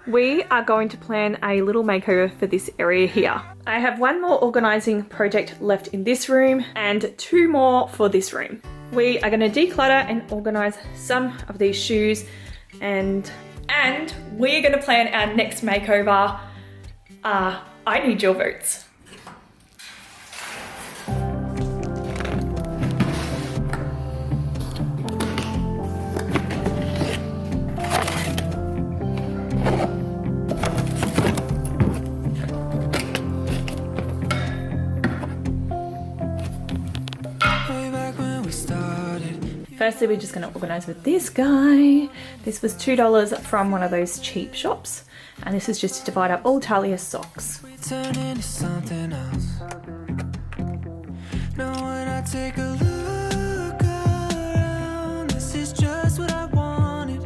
We are going to plan a little makeover for this area here. I have one more organising project left in this room and 2 more for this room. We are going to declutter and organise some of these shoes and we're going to plan our next makeover. I need your votes. Firstly, we're just going to organise with this guy. This was $2 from one of those cheap shops. And this is just to divide up all Talia's socks. Turn into something else. Now when I take a look around, this is just what I wanted.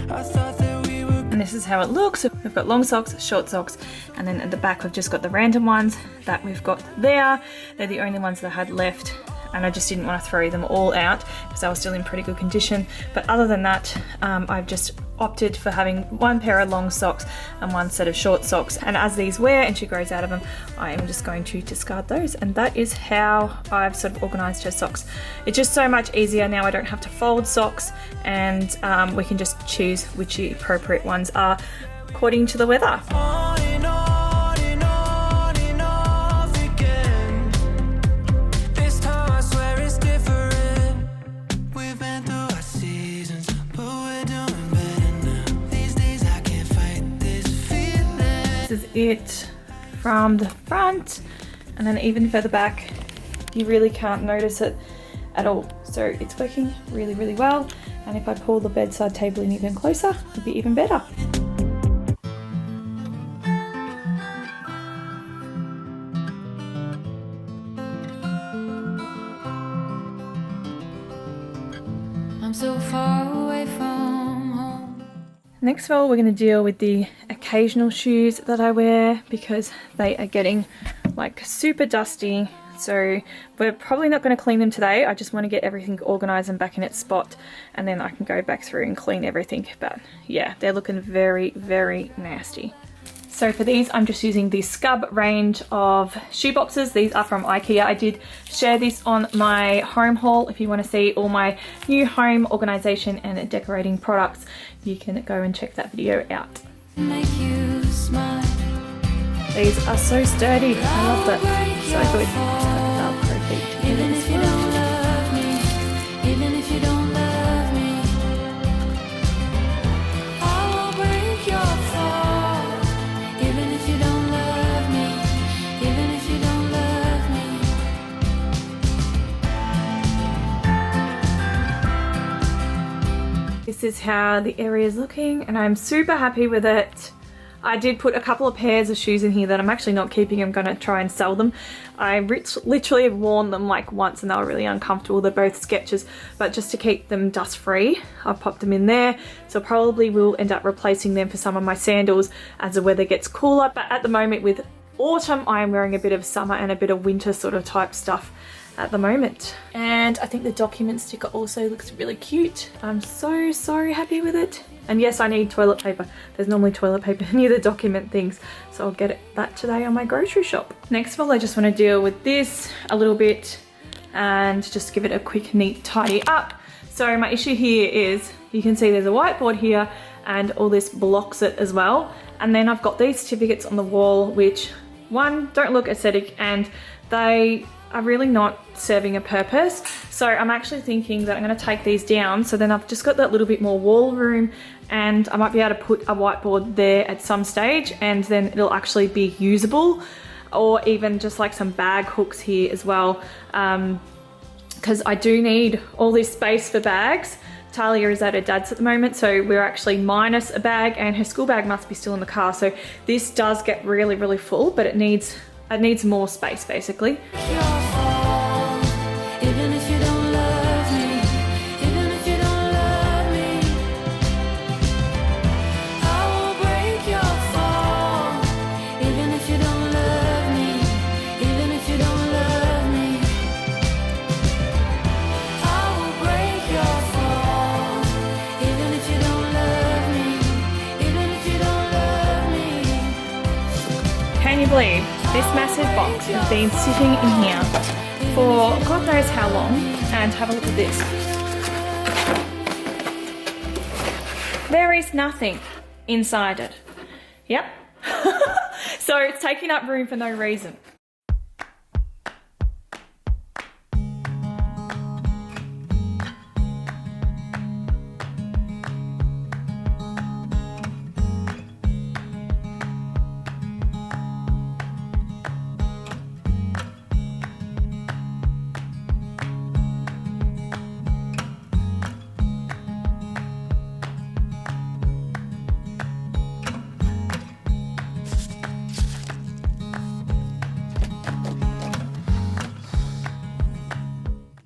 I thought that we were. And this is how it looks. We've got long socks, short socks, and then at the back we've just got the random ones that we've got there. They're the only ones that I had left. And I just didn't want to throw them all out because I was still in pretty good condition. But other than that, I've just opted for having 1 pair of long socks and 1 set of short socks. And as these wear and she grows out of them, I am just going to discard those. And that is how I've sort of organised her socks. It's just so much easier now. I don't have to fold socks, and we can just choose which the appropriate ones are according to the weather. This is it from the front, and then even further back you really can't notice it at all. So it's working really, really well, and if I pull the bedside table in even closer, it'd be even better. I'm so far away from home. Next of all, we're going to deal with the occasional shoes that I wear because they are getting like super dusty. So we're probably not going to clean them today. I just want to get everything organised and back in its spot, and then I can go back through and clean everything. But yeah, they're looking very, very nasty. So for these, I'm just using the Scub range of shoe boxes. These are from IKEA. I did share this on my home haul. If you want to see all my new home organisation and decorating products, you can go and check that video out. Make you smile. These are so sturdy. I love that. So good. Velcro feet. Even if you don't love me, even if you don't love me, I will break your fall. Even if you don't love me, even if you don't love me. This is how the area is looking, and I'm super happy with it. I did put a couple of pairs of shoes in here that I'm actually not keeping. I'm going to try and sell them. I literally have worn them like once and they were really uncomfortable. They're both Skechers, but just to keep them dust free, I've popped them in there. So probably will end up replacing them for some of my sandals as the weather gets cooler. But at the moment with autumn, I am wearing a bit of summer and a bit of winter sort of type stuff at the moment. And I think the document sticker also looks really cute. I'm so happy with it. And yes, I need toilet paper. There's normally toilet paper near the document things, so I'll get that today on my grocery shop. Next of all, I just want to deal with this a little bit and just give it a quick neat tidy up. So my issue here is, you can see there's a whiteboard here and all this blocks it as well. And then I've got these certificates on the wall, which one, don't look aesthetic, and they are really not serving a purpose. So I'm actually thinking that I'm going to take these down, so then I've just got that little bit more wall room, and I might be able to put a whiteboard there at some stage, and then it'll actually be usable, or even just like some bag hooks here as well, because I do need all this space for bags. Talia is at her dad's at the moment, so we're actually minus a bag, and her school bag must be still in the car, so this does get really full, but it needs more space basically. Even if you don't love me, even if you don't love me, I will break your fall. Even if you don't love me, even if you don't love me, I will break your fall. Even if you don't love me. believe this massive box has been sitting in here for God knows how long? And have a look at this. There is nothing inside it. Yep. So it's taking up room for no reason.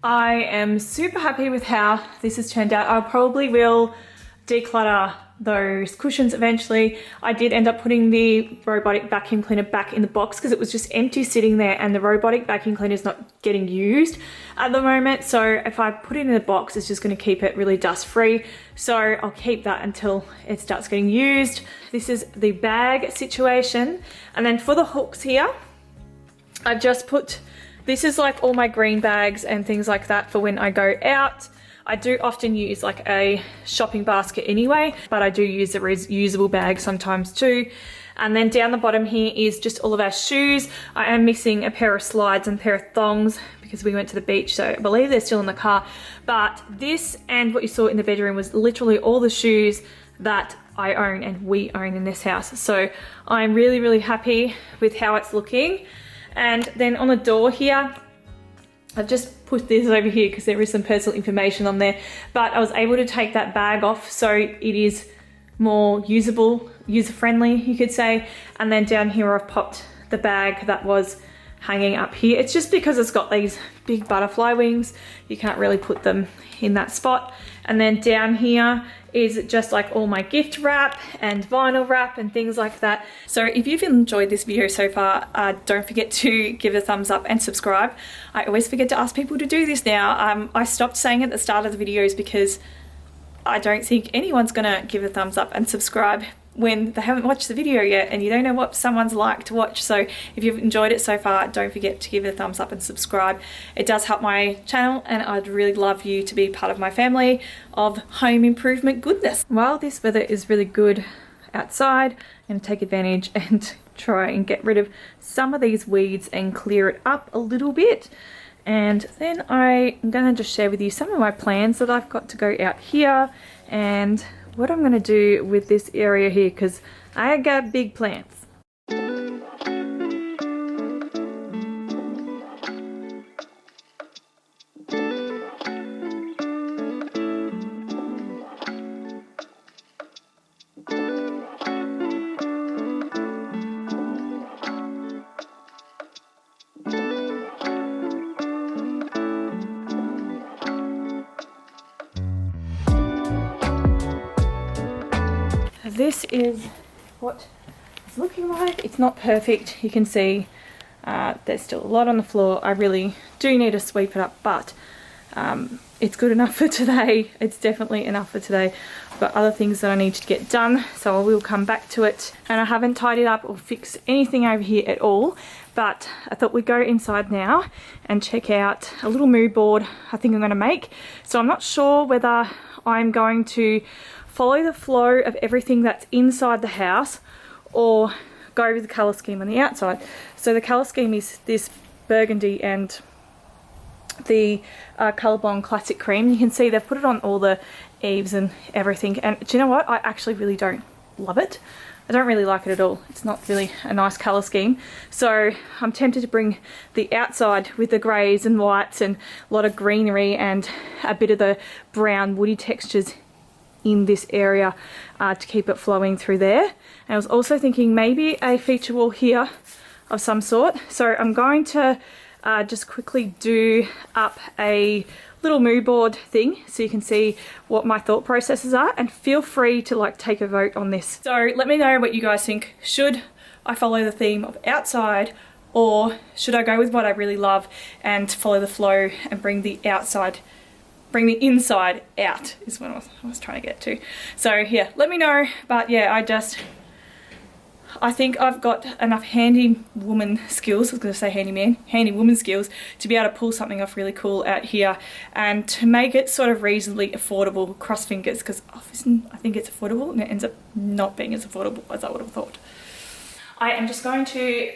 I am super happy with how this has turned out. I probably will declutter those cushions eventually. I did end up putting the robotic vacuum cleaner back in the box because it was just empty sitting there, and the robotic vacuum cleaner is not getting used at the moment. So if I put it in the box, it's just going to keep it really dust free. So I'll keep that until it starts getting used. This is the bag situation. And then for the hooks here, I've just put, this is like all my green bags and things like that for when I go out. I do often use like a shopping basket anyway, but I do use a reusable bag sometimes too. And then down the bottom here is just all of our shoes. I am missing a pair of slides and a pair of thongs because we went to the beach, so I believe they're still in the car. But this and what you saw in the bedroom was literally all the shoes that I own and we own in this house. So I'm really, really happy with how it's looking. And then on the door here, I've just put this over here because there is some personal information on there, but I was able to take that bag off so it is more usable, user-friendly, you could say. And then down here I've popped the bag that was hanging up here. It's just because it's got these big butterfly wings, you can't really put them in that spot. And then down here is just like all my gift wrap and vinyl wrap and things like that. So if you've enjoyed this video so far, don't forget to give it a thumbs up and subscribe. I always forget to ask people to do this now. I stopped saying it at the start of the videos because I don't think anyone's gonna give a thumbs up and subscribe when they haven't watched the video yet and you don't know what someone's like to watch. So if you've enjoyed it so far, don't forget to give it a thumbs up and subscribe. It does help my channel and I'd really love you to be part of my family of home improvement goodness. While this weather is really good outside, I'm going to take advantage and try and get rid of some of these weeds and clear it up a little bit. And then I'm going to just share with you some of my plans that I've got to go out here and what I'm going to do with this area here, because I got big plans. This is what it's looking like. It's not perfect, you can see there's still a lot on the floor. I really do need to sweep it up, but it's good enough for today. It's definitely enough for today. I've got other things that I need to get done, so I will come back to it. And I haven't tidied up or fixed anything over here at all, but I thought we'd go inside now and check out a little mood board I think I'm going to make. So I'm not sure whether I'm going to follow the flow of everything that's inside the house or go with the colour scheme on the outside. So the colour scheme is this burgundy and the Colorbond Classic Cream. You can see they've put it on all the eaves and everything, and do you know what? I actually really don't love it. I don't really like it at all. It's not really a nice colour scheme. So I'm tempted to bring the outside with the greys and whites and a lot of greenery and a bit of the brown woody textures in this area to keep it flowing through there. And I was also thinking maybe a feature wall here of some sort. So I'm going to just quickly do up a little mood board thing so you can see what my thought processes are, and feel free to like take a vote on this. So let me know what you guys think. Should I follow the theme of outside, or should I go with what I really love and follow the flow and bring the inside out is what I was trying to get to. So yeah, let me know. But yeah, I think I've got enough handy woman skills, I was going to say handyman, handy woman skills to be able to pull something off really cool out here and to make it sort of reasonably affordable, cross fingers, because often I think it's affordable and it ends up not being as affordable as I would have thought. I am just going to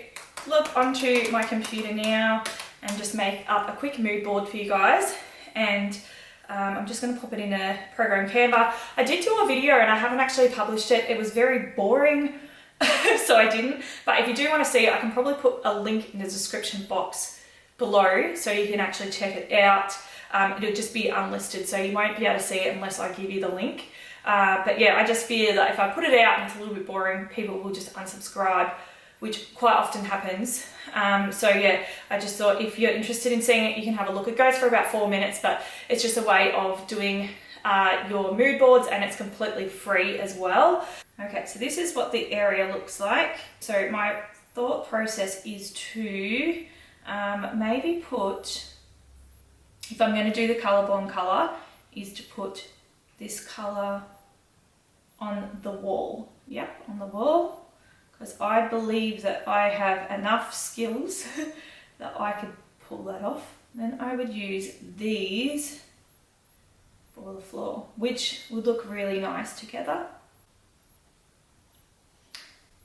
log onto my computer now and just make up a quick mood board for you guys, and I'm just going to pop it in a program Canva. I did do a video and I haven't actually published it. It was very boring, so I didn't. But if you do want to see it, I can probably put a link in the description box below so you can actually check it out. It'll just be unlisted, so you won't be able to see it unless I give you the link. But yeah, I just fear that if I put it out and it's a little bit boring, people will just unsubscribe, which quite often happens. So yeah, I just thought if you're interested in seeing it, you can have a look. It goes for about 4 minutes, but it's just a way of doing your mood boards, and it's completely free as well. Okay, so this is what the area looks like. So my thought process is to maybe put, if I'm going to do the colour bond colour, is to put this colour on the wall. Yep, on the wall. Because I believe that I have enough skills that I could pull that off. Then I would use these for the floor, which would look really nice together.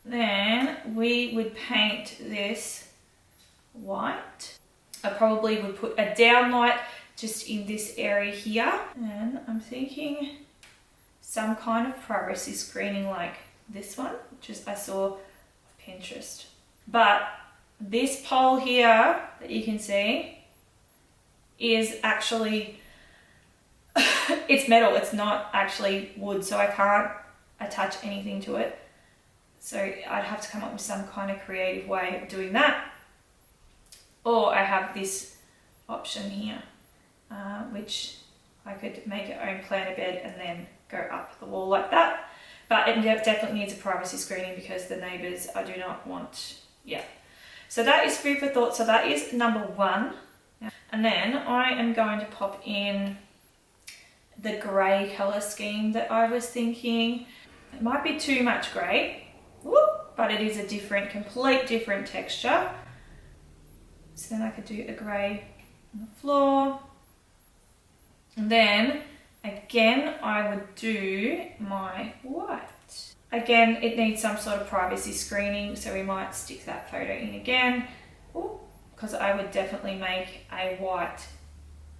Then we would paint this white. I probably would put a downlight just in this area here. And I'm thinking some kind of privacy screening like this one, which is I saw on Pinterest. But this pole here that you can see is actually it's metal, it's not actually wood, so I can't attach anything to it. So I'd have to come up with some kind of creative way of doing that. Or I have this option here, which I could make your own planter bed and then go up the wall like that. But it definitely needs a privacy screening because the neighbours, I do not want, yeah. So that is food for thought. So that is number 1. And then I am going to pop in the grey colour scheme that I was thinking. It might be too much grey, but it is a different, complete different texture. So then I could do a grey on the floor. And then again, I would do my white. Again, it needs some sort of privacy screening, so we might stick that photo in again, because I would definitely make a white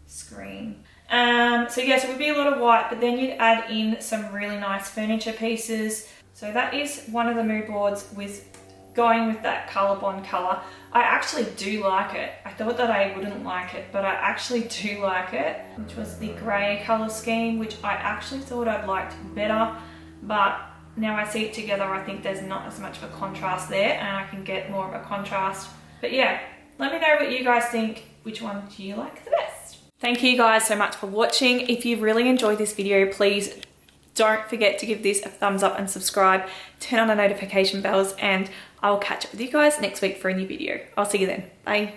screen. So yes, it would be a lot of white, but then you'd add in some really nice furniture pieces. So that is one of the mood boards with going with that colour bond colour. I actually do like it. I thought that I wouldn't like it, but I actually do like it, which was the grey colour scheme, which I actually thought I'd liked better, but now I see it together, I think there's not as much of a contrast there, and I can get more of a contrast. But yeah, let me know what you guys think. Which one do you like the best? Thank you guys so much for watching. If you've really enjoyed this video, please don't forget to give this a thumbs up and subscribe, turn on the notification bells, and I'll catch up with you guys next week for a new video. I'll see you then. Bye.